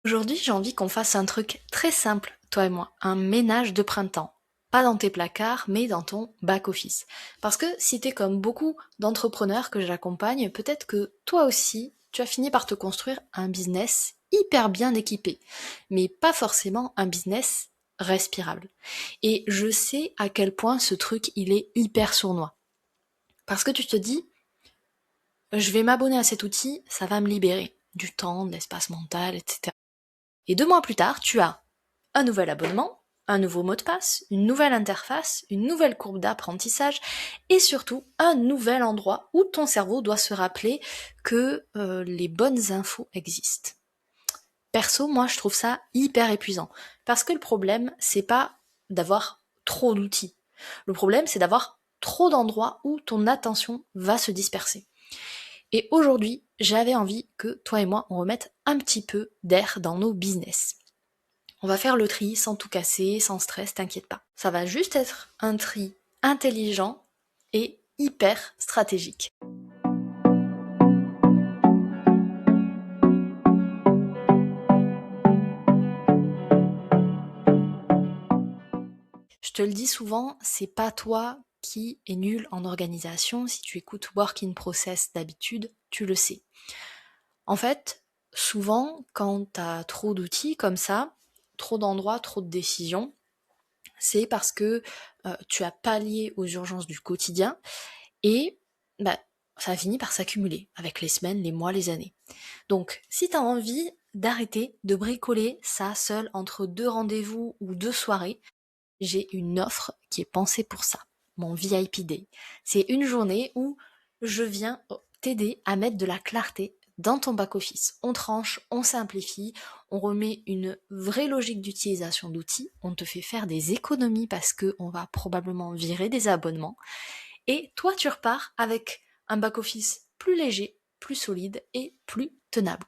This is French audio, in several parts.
Aujourd'hui, j'ai envie qu'on fasse un truc très simple, toi et moi, un ménage de printemps. Pas dans tes placards, mais dans ton back-office. Parce que si t'es comme beaucoup d'entrepreneurs que j'accompagne, peut-être que toi aussi, tu as fini par te construire un business hyper bien équipé, mais pas forcément un business respirable. Et je sais à quel point ce truc, il est hyper sournois. Parce que tu te dis, je vais m'abonner à cet outil, ça va me libérer du temps, de l'espace mental, etc. Et 2 mois plus tard, tu as un nouvel abonnement, un nouveau mot de passe, une nouvelle interface, une nouvelle courbe d'apprentissage et surtout un nouvel endroit où ton cerveau doit se rappeler que les bonnes infos existent. Perso, moi je trouve ça hyper épuisant parce que le problème c'est pas d'avoir trop d'outils. Le problème c'est d'avoir trop d'endroits où ton attention va se disperser. Et aujourd'hui, j'avais envie que toi et moi on remette un petit peu d'air dans nos business. On va faire le tri sans tout casser, sans stress, t'inquiète pas. Ça va juste être un tri intelligent et hyper stratégique. Je te le dis souvent, c'est pas toi qui es nul en organisation. Si tu écoutes Work in Process d'habitude, tu le sais. En fait, souvent, quand t'as trop d'outils comme ça, trop d'endroits, trop de décisions, c'est parce que tu as pallié aux urgences du quotidien et bah, ça a fini par s'accumuler avec les semaines, les mois, les années. Donc, si t'as envie d'arrêter de bricoler ça seul entre 2 rendez-vous ou 2 soirées, j'ai une offre qui est pensée pour ça. Mon VIP Day. C'est une journée où je viens t'aider à mettre de la clarté dans ton back-office. On tranche, on simplifie, on remet une vraie logique d'utilisation d'outils, on te fait faire des économies parce qu'on va probablement virer des abonnements. Et toi, tu repars avec un back-office plus léger, plus solide et plus tenable.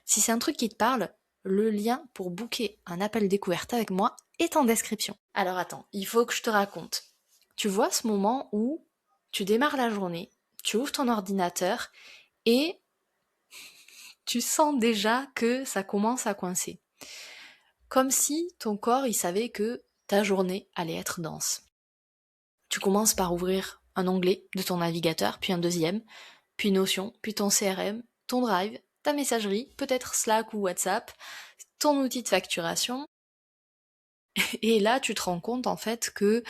Si c'est un truc qui te parle, le lien pour booker un appel découverte avec moi est en description. Alors attends, il faut que je te raconte. Tu vois ce moment où tu démarres la journée, tu ouvres ton ordinateur et tu sens déjà que ça commence à coincer. Comme si ton corps il savait que ta journée allait être dense. Tu commences par ouvrir un onglet de ton navigateur, puis un deuxième, puis Notion, puis ton CRM, ton Drive, ta messagerie, peut-être Slack ou WhatsApp, ton outil de facturation. Et là, tu te rends compte en fait que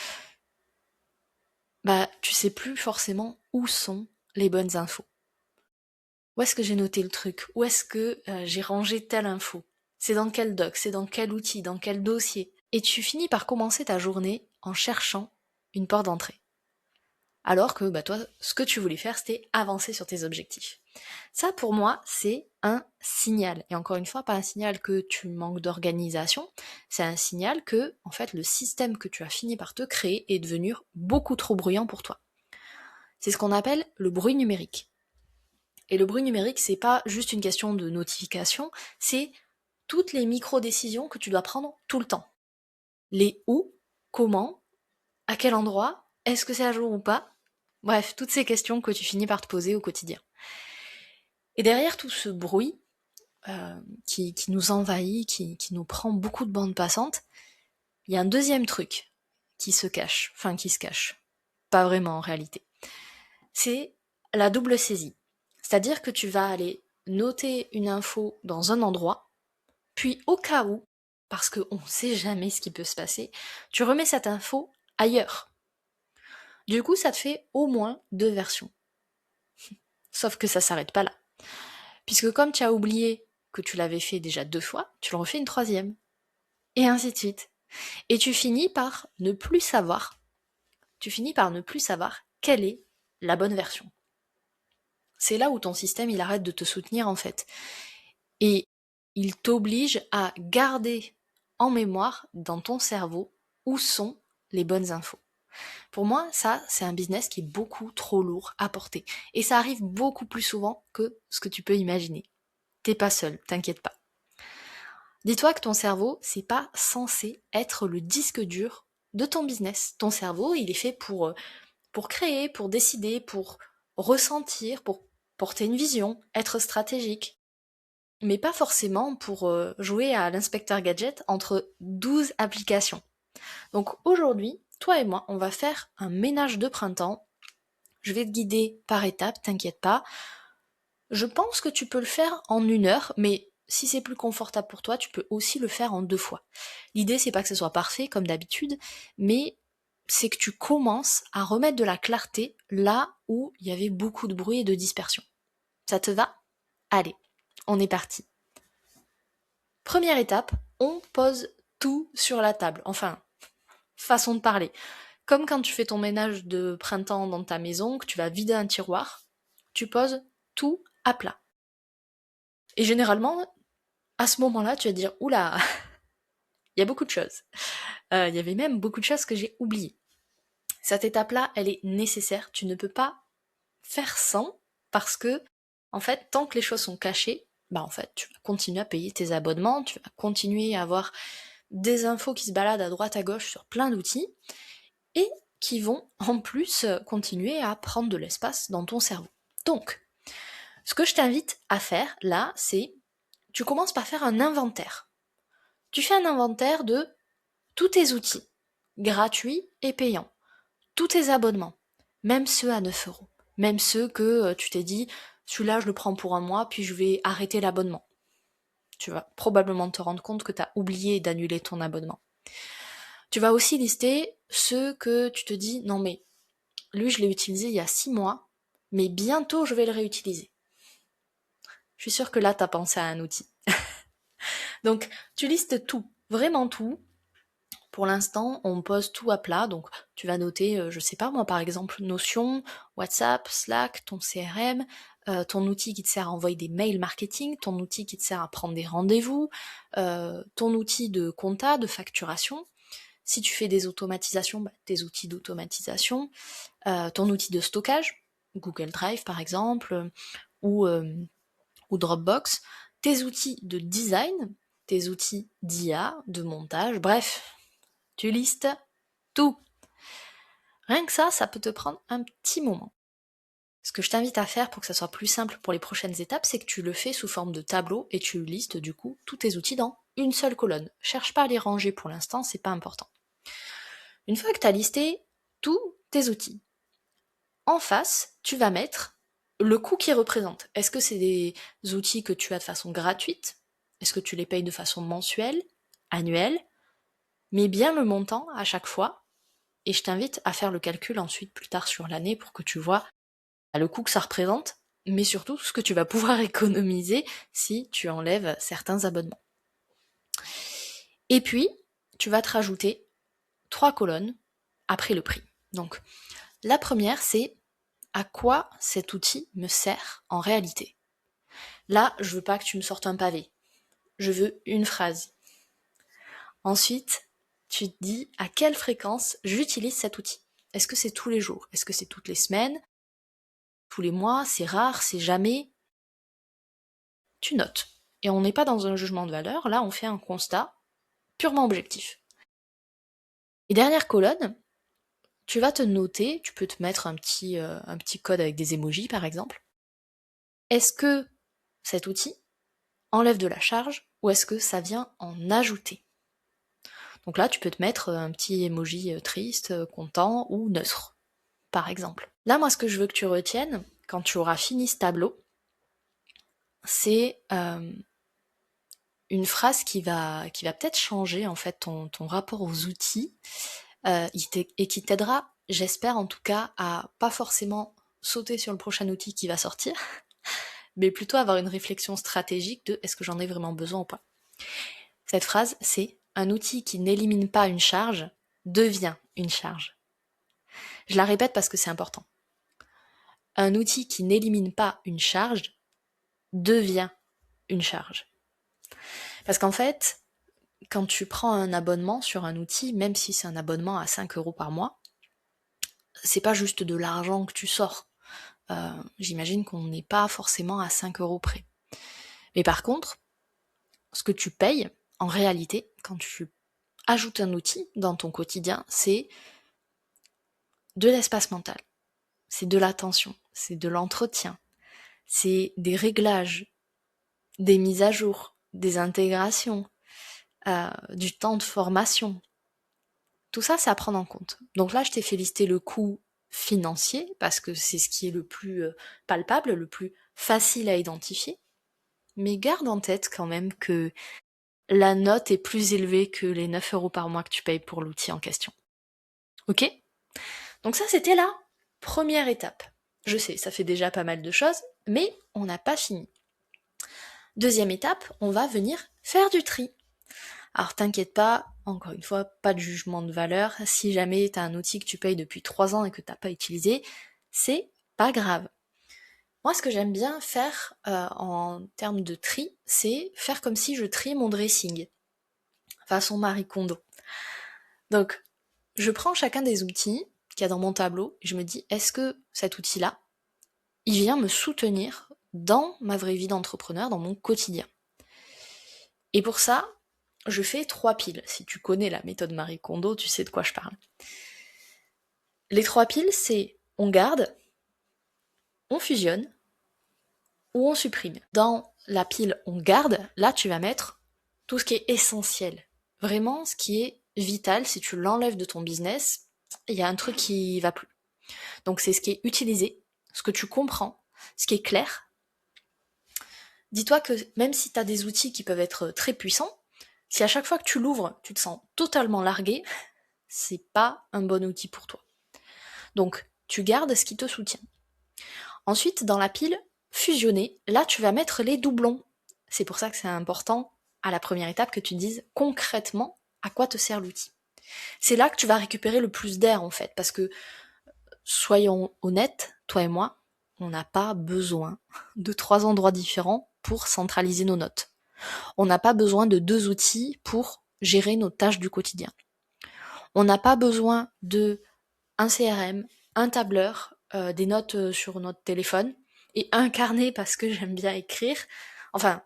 tu sais plus forcément où sont les bonnes infos. Où est-ce que j'ai noté le truc? Où est-ce que j'ai rangé telle info? C'est dans quel doc? C'est dans quel outil? Dans quel dossier? Et tu finis par commencer ta journée en cherchant une porte d'entrée. Alors que toi, ce que tu voulais faire, c'était avancer sur tes objectifs. Ça, pour moi, c'est un signal. Et encore une fois, pas un signal que tu manques d'organisation, c'est un signal que, en fait, le système que tu as fini par te créer est devenu beaucoup trop bruyant pour toi. C'est ce qu'on appelle le bruit numérique. Et le bruit numérique, c'est pas juste une question de notification, c'est toutes les micro-décisions que tu dois prendre tout le temps. Les où, comment, à quel endroit, est-ce que c'est à jour ou pas? Bref, toutes ces questions que tu finis par te poser au quotidien. Et derrière tout ce bruit qui nous envahit, qui nous prend beaucoup de bandes passantes, il y a un deuxième truc qui se cache, pas vraiment en réalité. C'est la double saisie. C'est-à-dire que tu vas aller noter une info dans un endroit, puis au cas où, parce qu'on ne sait jamais ce qui peut se passer, tu remets cette info ailleurs. Du coup, ça te fait au moins 2 versions. Sauf que ça s'arrête pas là. Puisque comme tu as oublié que tu l'avais fait déjà 2 fois, tu le refais une troisième. Et ainsi de suite. Et tu finis par ne plus savoir, quelle est la bonne version. C'est là où ton système il arrête de te soutenir en fait. Et il t'oblige à garder en mémoire dans ton cerveau où sont les bonnes infos. Pour moi, ça, c'est un business qui est beaucoup trop lourd à porter. Et ça arrive beaucoup plus souvent que ce que tu peux imaginer. T'es pas seul, t'inquiète pas. Dis-toi que ton cerveau, c'est pas censé être le disque dur de ton business. Ton cerveau, il est fait pour créer, pour décider, pour ressentir, pour porter une vision, être stratégique. mais pas forcément pour jouer à l'inspecteur gadget entre 12 applications. Donc aujourd'hui, toi et moi, on va faire un ménage de printemps. Je vais te guider par étapes, t'inquiète pas. Je pense que tu peux le faire en 1 heure, mais si c'est plus confortable pour toi, tu peux aussi le faire en 2 fois. L'idée, c'est pas que ce soit parfait, comme d'habitude, mais c'est que tu commences à remettre de la clarté là où il y avait beaucoup de bruit et de dispersion. Ça te va? Allez, on est parti. Première étape, on pose tout sur la table. Enfin, façon de parler. Comme quand tu fais ton ménage de printemps dans ta maison, que tu vas vider un tiroir, tu poses tout à plat. Et généralement, à ce moment-là, tu vas te dire, oula, il y a beaucoup de choses. Il y avait même beaucoup de choses que j'ai oubliées. Cette étape-là, elle est nécessaire. Tu ne peux pas faire sans, parce que, en fait, tant que les choses sont cachées, bah en fait, tu vas continuer à payer tes abonnements, tu vas continuer à avoir des infos qui se baladent à droite à gauche sur plein d'outils, et qui vont en plus continuer à prendre de l'espace dans ton cerveau. Donc, ce que je t'invite à faire là, c'est tu commences par faire un inventaire. Tu fais un inventaire de tous tes outils, gratuits et payants, tous tes abonnements, même ceux à 9 €, même ceux que tu t'es dit, celui-là je le prends pour un mois, puis je vais arrêter l'abonnement. Tu vas probablement te rendre compte que tu as oublié d'annuler ton abonnement. Tu vas aussi lister ceux que tu te dis, non mais lui je l'ai utilisé il y a 6 mois, mais bientôt je vais le réutiliser. Je suis sûre que là tu as pensé à un outil. Donc tu listes tout, vraiment tout. Pour l'instant, on pose tout à plat, donc tu vas noter, je sais pas moi, par exemple, Notion, WhatsApp, Slack, ton CRM, ton outil qui te sert à envoyer des mails marketing, ton outil qui te sert à prendre des rendez-vous, ton outil de compta, de facturation. Si tu fais des automatisations, bah, tes outils d'automatisation, ton outil de stockage, Google Drive par exemple, ou, ou Dropbox, tes outils de design, tes outils d'IA, de montage, bref, tu listes tout. Rien que ça peut te prendre un petit moment. Ce que je t'invite à faire pour que ça soit plus simple pour les prochaines étapes, c'est que tu le fais sous forme de tableau et tu listes du coup tous tes outils dans une seule colonne. Cherche pas à les ranger pour l'instant, c'est pas important. Une fois que tu as listé tous tes outils, en face, tu vas mettre le coût qu'ils représentent. Est-ce que c'est des outils que tu as de façon gratuite? Est-ce que tu les payes de façon mensuelle, annuelle? Mets bien le montant à chaque fois. Et je t'invite à faire le calcul ensuite plus tard sur l'année pour que tu vois le coût que ça représente, mais surtout ce que tu vas pouvoir économiser si tu enlèves certains abonnements. Et puis, tu vas te rajouter 3 colonnes après le prix. Donc, la première, c'est à quoi cet outil me sert en réalité. Là, je veux pas que tu me sortes un pavé. Je veux une phrase. Ensuite, tu te dis à quelle fréquence j'utilise cet outil. Est-ce que c'est tous les jours? Est-ce que c'est toutes les semaines? Tous les mois? C'est rare? C'est jamais? Tu notes. Et on n'est pas dans un jugement de valeur, là on fait un constat purement objectif. Et dernière colonne, tu vas te noter, tu peux te mettre un petit code avec des emojis par exemple. Est-ce que cet outil enlève de la charge ou est-ce que ça vient en ajouter? Donc là tu peux te mettre un petit emoji triste, content ou neutre, par exemple. Là moi ce que je veux que tu retiennes, quand tu auras fini ce tableau, c'est une phrase qui va peut-être changer en fait ton rapport aux outils et qui t'aidera, j'espère en tout cas, à pas forcément sauter sur le prochain outil qui va sortir, mais plutôt avoir une réflexion stratégique de est-ce que j'en ai vraiment besoin ou pas. Cette phrase, c'est un outil qui n'élimine pas une charge devient une charge. Je la répète parce que c'est important. Un outil qui n'élimine pas une charge devient une charge. Parce qu'en fait, quand tu prends un abonnement sur un outil, même si c'est un abonnement à 5 € par mois, c'est pas juste de l'argent que tu sors. J'imagine qu'on n'est pas forcément à 5 € près. Mais par contre, ce que tu payes, en réalité, quand tu ajoutes un outil dans ton quotidien, c'est de l'espace mental, c'est de l'attention, c'est de l'entretien, c'est des réglages des mises à jour, des intégrations, du temps de formation. Tout ça, c'est à prendre en compte. Donc là, je t'ai fait lister le coût financier, parce que c'est ce qui est le plus palpable, le plus facile à identifier. Mais garde en tête quand même que la note est plus élevée que les 9 € par mois que tu payes pour l'outil en question. Ok? Donc ça, c'était la première étape. Je sais, ça fait déjà pas mal de choses, mais on n'a pas fini. Deuxième étape, on va venir faire du tri. Alors t'inquiète pas, encore une fois, pas de jugement de valeur. Si jamais t'as un outil que tu payes depuis 3 ans et que t'as pas utilisé, c'est pas grave. Moi, ce que j'aime bien faire en termes de tri, c'est faire comme si je triais mon dressing, façon Marie Kondo. Donc, je prends chacun des outils qu'il y a dans mon tableau et je me dis, est-ce que cet outil-là, il vient me soutenir dans ma vraie vie d'entrepreneur, dans mon quotidien? Et pour ça, je fais 3 piles. Si tu connais la méthode Marie Kondo, tu sais de quoi je parle. Les 3 piles, c'est on garde, on fusionne ou on supprime. Dans la pile on garde, là tu vas mettre tout ce qui est essentiel. Vraiment ce qui est vital. Si tu l'enlèves de ton business, il y a un truc qui va plus. Donc c'est ce qui est utilisé, ce que tu comprends, ce qui est clair. Dis-toi que même si tu as des outils qui peuvent être très puissants, si à chaque fois que tu l'ouvres, tu te sens totalement largué, c'est pas un bon outil pour toi. Donc, tu gardes ce qui te soutient. Ensuite, dans la pile fusionnée, là, tu vas mettre les doublons. C'est pour ça que c'est important, à la première étape, que tu dises concrètement à quoi te sert l'outil. C'est là que tu vas récupérer le plus d'air, en fait, parce que, soyons honnêtes, toi et moi, on n'a pas besoin de 3 endroits différents pour centraliser nos notes. On n'a pas besoin de 2 outils pour gérer nos tâches du quotidien. On n'a pas besoin de un CRM, un tableur, des notes sur notre téléphone, et un carnet parce que j'aime bien écrire. Enfin,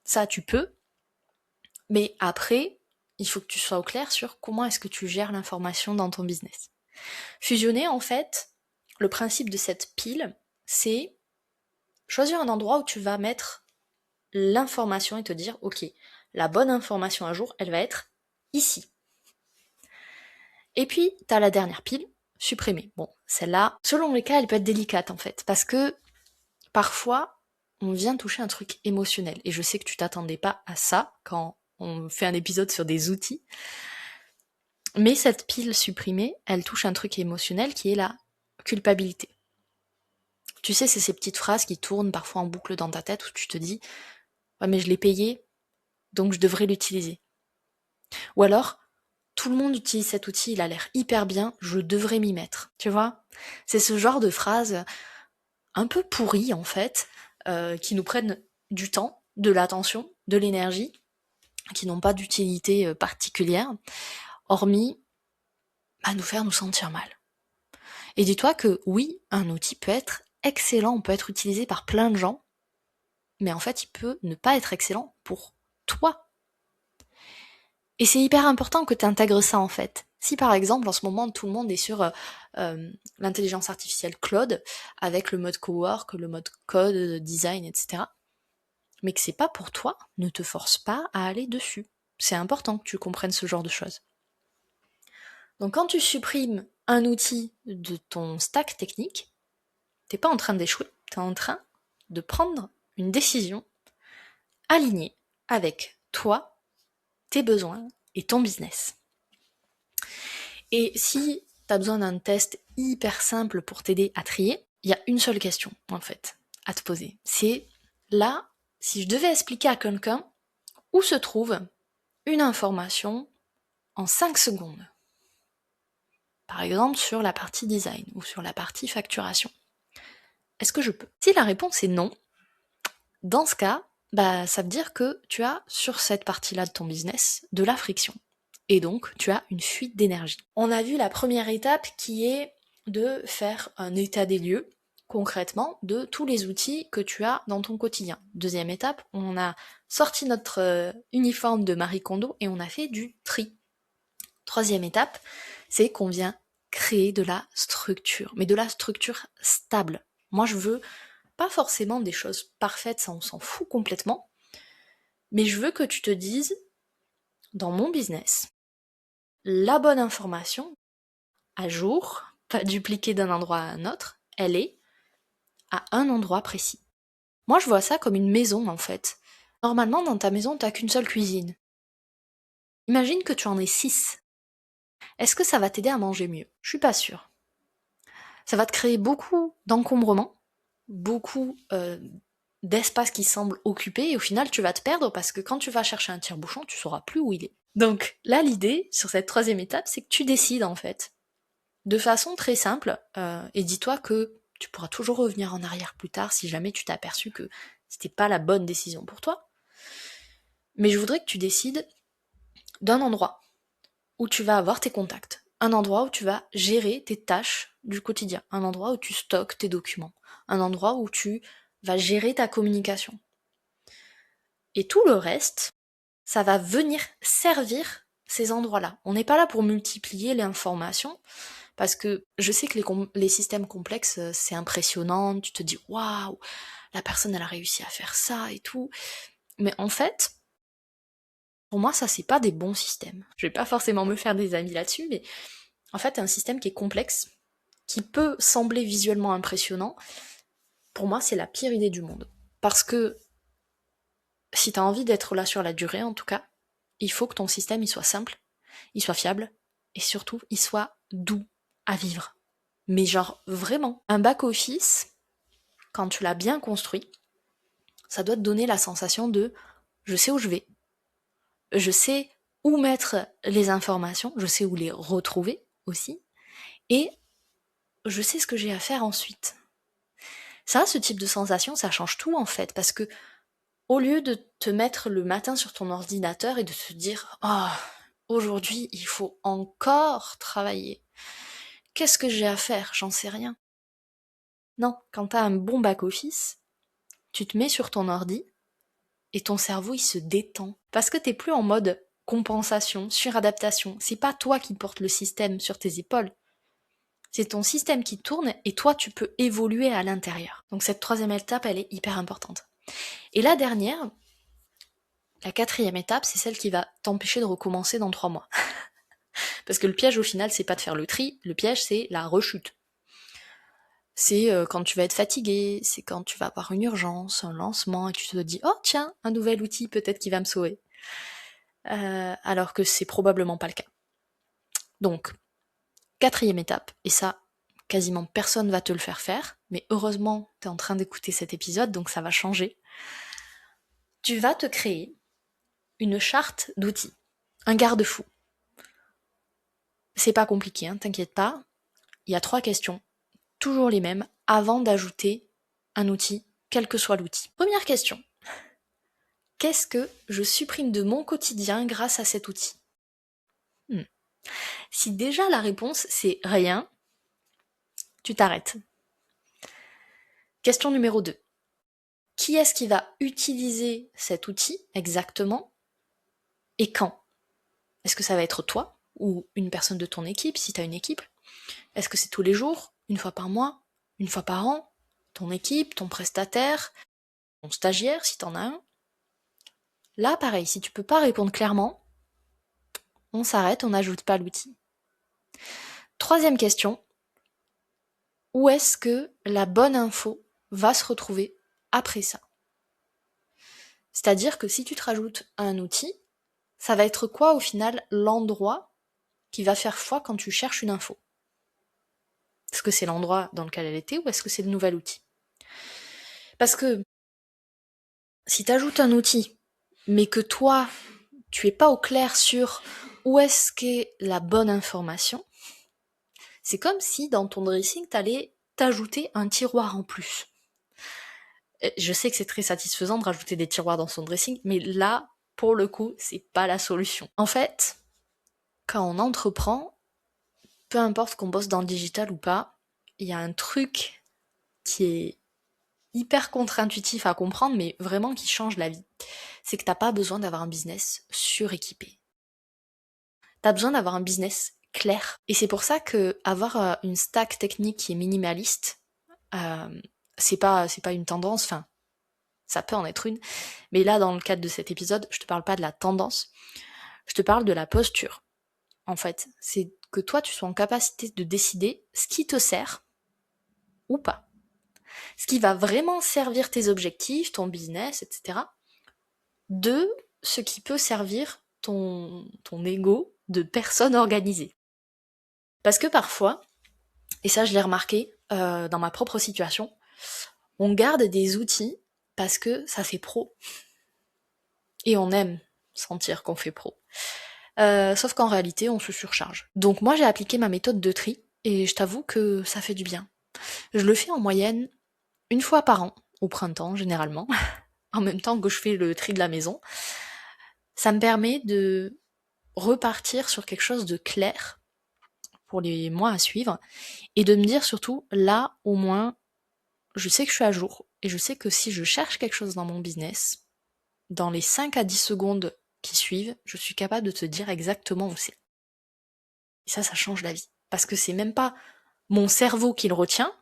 ça tu peux, mais après, il faut que tu sois au clair sur comment est-ce que tu gères l'information dans ton business. Fusionner, en fait, le principe de cette pile, c'est choisir un endroit où tu vas mettre l'information et te dire, ok, la bonne information à jour, elle va être ici. Et puis, t'as la dernière pile, supprimer. Bon, celle-là, selon les cas, elle peut être délicate en fait, parce que parfois, on vient toucher un truc émotionnel. Et je sais que tu t'attendais pas à ça quand on fait un épisode sur des outils. Mais cette pile supprimée, elle touche un truc émotionnel qui est la culpabilité. Tu sais, c'est ces petites phrases qui tournent parfois en boucle dans ta tête où tu te dis « Ouais, mais je l'ai payé, donc je devrais l'utiliser. » Ou alors « Tout le monde utilise cet outil, il a l'air hyper bien, je devrais m'y mettre. » Tu vois? C'est ce genre de phrases un peu pourries en fait, qui nous prennent du temps, de l'attention, de l'énergie, qui n'ont pas d'utilité particulière, hormis nous faire nous sentir mal. Et dis-toi que oui, un outil peut être excellent, peut être utilisé par plein de gens, mais en fait il peut ne pas être excellent pour toi. Et c'est hyper important que tu intègres ça en fait. Si par exemple en ce moment tout le monde est sur l'intelligence artificielle Claude, avec le mode cowork, le mode code, design, etc., mais que c'est pas pour toi, ne te force pas à aller dessus. C'est important que tu comprennes ce genre de choses. Donc quand tu supprimes un outil de ton stack technique, t'es pas en train d'échouer, t'es en train de prendre une décision alignée avec toi, tes besoins et ton business. Et si t'as besoin d'un test hyper simple pour t'aider à trier, il y a une seule question en fait à te poser. C'est là, si je devais expliquer à quelqu'un où se trouve une information en 5 secondes. Par exemple sur la partie design ou sur la partie facturation. Est-ce que je peux? Si la réponse est non, dans ce cas, ça veut dire que tu as sur cette partie-là de ton business de la friction. Et donc tu as une fuite d'énergie. On a vu la première étape qui est de faire un état des lieux, concrètement, de tous les outils que tu as dans ton quotidien. Deuxième étape, on a sorti notre uniforme de Marie Kondo et on a fait du tri. Troisième étape, c'est qu'on vient créer de la structure, mais de la structure stable. Moi, je veux pas forcément des choses parfaites, ça on s'en fout complètement. Mais je veux que tu te dises, dans mon business, la bonne information, à jour, pas dupliquée d'un endroit à un autre, elle est à un endroit précis. Moi, je vois ça comme une maison, en fait. Normalement, dans ta maison, t'as qu'une seule cuisine. Imagine que tu en aies 6. Est-ce que ça va t'aider à manger mieux? Je suis pas sûre. Ça va te créer beaucoup d'encombrement, beaucoup d'espace qui semble occupé, et au final, tu vas te perdre parce que quand tu vas chercher un tire-bouchon, tu sauras plus où il est. Donc là, l'idée, sur cette troisième étape, c'est que tu décides, en fait. De façon très simple, et dis-toi que tu pourras toujours revenir en arrière plus tard si jamais tu t'es aperçu que c'était pas la bonne décision pour toi. Mais je voudrais que tu décides d'un endroit où tu vas avoir tes contacts, un endroit où tu vas gérer tes tâches du quotidien, un endroit où tu stockes tes documents, un endroit où tu vas gérer ta communication. Et tout le reste, ça va venir servir ces endroits-là. On n'est pas là pour multiplier les informations, parce que je sais que les systèmes complexes, c'est impressionnant, tu te dis waouh, la personne elle a réussi à faire ça et tout. Mais en fait, pour moi, ça c'est pas des bons systèmes. Je vais pas forcément me faire des amis là-dessus, mais en fait, un système qui est complexe, qui peut sembler visuellement impressionnant, pour moi, c'est la pire idée du monde. Parce que si t'as envie d'être là sur la durée, en tout cas, il faut que ton système il soit simple, il soit fiable, et surtout, il soit doux à vivre. Mais genre, vraiment, un back-office, quand tu l'as bien construit, ça doit te donner la sensation de je sais où je vais, je sais où mettre les informations, je sais où les retrouver aussi, et je sais ce que j'ai à faire ensuite. Ça, ce type de sensation, ça change tout en fait, parce que au lieu de te mettre le matin sur ton ordinateur et de te dire oh, aujourd'hui il faut encore travailler, qu'est-ce que j'ai à faire? J'en sais rien. Non, quand t'as un bon back-office, tu te mets sur ton ordi et ton cerveau il se détend. Parce que t'es plus en mode compensation, suradaptation. C'est pas toi qui portes le système sur tes épaules. C'est ton système qui tourne et toi tu peux évoluer à l'intérieur. Donc cette troisième étape elle est hyper importante. Et la dernière, la quatrième étape, c'est celle qui va t'empêcher de recommencer dans 3 mois. Parce que le piège au final c'est pas de faire le tri, le piège c'est la rechute. C'est quand tu vas être fatigué, c'est quand tu vas avoir une urgence, un lancement, et tu te dis oh tiens, un nouvel outil peut-être qui va me sauver. Alors que c'est probablement pas le cas. Donc, quatrième étape, et ça, quasiment personne va te le faire, mais heureusement, t'es en train d'écouter cet épisode, donc ça va changer. Tu vas te créer une charte d'outils, un garde-fou. C'est pas compliqué, hein, t'inquiète pas. Il y a 3 questions, toujours les mêmes, avant d'ajouter un outil, quel que soit l'outil. Première question. Qu'est-ce que je supprime de mon quotidien grâce à cet outil? Si déjà la réponse c'est rien, tu t'arrêtes. Question numéro 2. Qui est-ce qui va utiliser cet outil exactement et quand? Est-ce que ça va être toi ou une personne de ton équipe si tu as une équipe? Est-ce que c'est tous les jours, une fois par mois, une fois par an? Ton équipe, ton prestataire, ton stagiaire si t'en as un? Là, pareil, si tu peux pas répondre clairement, on s'arrête, on n'ajoute pas l'outil. Troisième question, où est-ce que la bonne info va se retrouver après ça? C'est-à-dire que si tu te rajoutes un outil, ça va être quoi au final l'endroit qui va faire foi quand tu cherches une info? Est-ce que c'est l'endroit dans lequel elle était ou est-ce que c'est le nouvel outil? Parce que si tu ajoutes un outil, mais que toi, tu es pas au clair sur où est-ce qu'est la bonne information, c'est comme si dans ton dressing, t'allais t'ajouter un tiroir en plus. Je sais que c'est très satisfaisant de rajouter des tiroirs dans son dressing, mais là, pour le coup, c'est pas la solution. En fait, quand on entreprend, peu importe qu'on bosse dans le digital ou pas, il y a un truc qui est hyper contre-intuitif à comprendre, mais vraiment qui change la vie. C'est que t'as pas besoin d'avoir un business suréquipé. T'as besoin d'avoir un business clair. Et c'est pour ça que avoir une stack technique qui est minimaliste, c'est pas une tendance, enfin, ça peut en être une, mais là dans le cadre de cet épisode, je te parle pas de la tendance, je te parle de la posture. En fait, c'est que toi tu sois en capacité de décider ce qui te sert ou pas. Ce qui va vraiment servir tes objectifs, ton business, etc. De ce qui peut servir ton ego de personne organisée. Parce que parfois, et ça je l'ai remarqué dans ma propre situation, on garde des outils parce que ça fait pro. Et on aime sentir qu'on fait pro. Sauf qu'en réalité, on se surcharge. Donc moi j'ai appliqué ma méthode de tri, et je t'avoue que ça fait du bien. Je le fais en moyenne une fois par an, au printemps généralement, en même temps que je fais le tri de la maison. Ça me permet de repartir sur quelque chose de clair pour les mois à suivre, et de me dire surtout, là au moins, je sais que je suis à jour, et je sais que si je cherche quelque chose dans mon business, dans les 5 à 10 secondes qui suivent, je suis capable de te dire exactement où c'est. Et ça change la vie. Parce que c'est même pas mon cerveau qui le retient,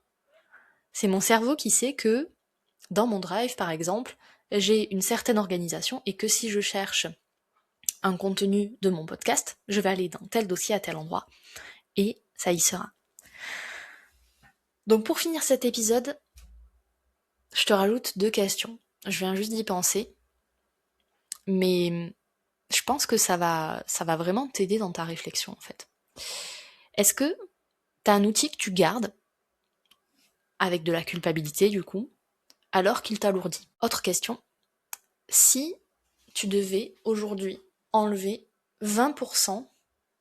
c'est mon cerveau qui sait que dans mon drive, par exemple, j'ai une certaine organisation, et que si je cherche un contenu de mon podcast, je vais aller dans tel dossier à tel endroit, et ça y sera. Donc pour finir cet épisode, je te rajoute 2 questions. Je viens juste d'y penser, mais je pense que ça va vraiment t'aider dans ta réflexion en fait. Est-ce que t'as un outil que tu gardes, avec de la culpabilité du coup, alors qu'il t'alourdit? Autre question, si tu devais aujourd'hui enlever 20%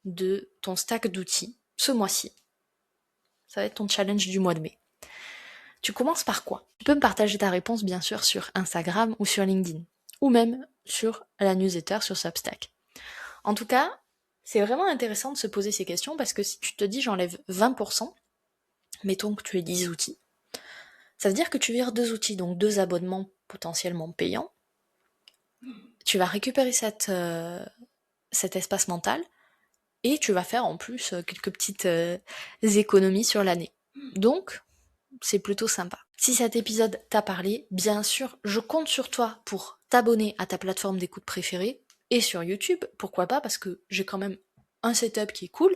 de ton stack d'outils ce mois-ci, ça va être ton challenge du mois de mai, tu commences par quoi? Tu peux me partager ta réponse bien sûr sur Instagram ou sur LinkedIn, ou même sur la newsletter sur Substack. En tout cas, c'est vraiment intéressant de se poser ces questions, parce que si tu te dis j'enlève 20%, mettons que tu aies 10 outils, ça veut dire que tu vires 2 outils, donc 2 abonnements potentiellement payants. Tu vas récupérer cet espace mental, et tu vas faire en plus quelques petites économies sur l'année. Donc, c'est plutôt sympa. Si cet épisode t'a parlé, bien sûr, je compte sur toi pour t'abonner à ta plateforme d'écoute préférée, et sur YouTube, pourquoi pas, parce que j'ai quand même un setup qui est cool.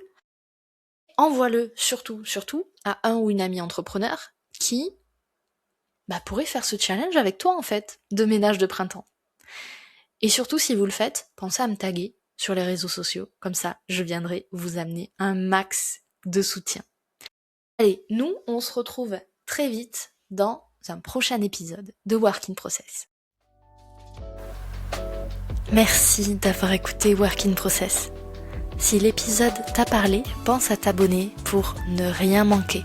Envoie-le surtout à un ou une amie entrepreneur qui pourrait faire ce challenge avec toi en fait, de ménage de printemps. Et surtout, si vous le faites, pensez à me taguer sur les réseaux sociaux, comme ça je viendrai vous amener un max de soutien. Allez, nous on se retrouve très vite dans un prochain épisode de Work in Process. Merci d'avoir écouté Work in Process. Si l'épisode t'a parlé, pense à t'abonner pour ne rien manquer.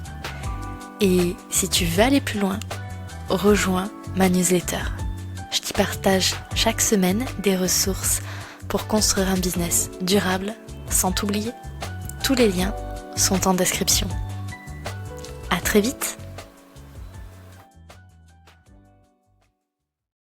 Et si tu veux aller plus loin, rejoins ma newsletter. Je t'y partage chaque semaine des ressources pour construire un business durable sans t'oublier. Tous les liens sont en description. À très vite!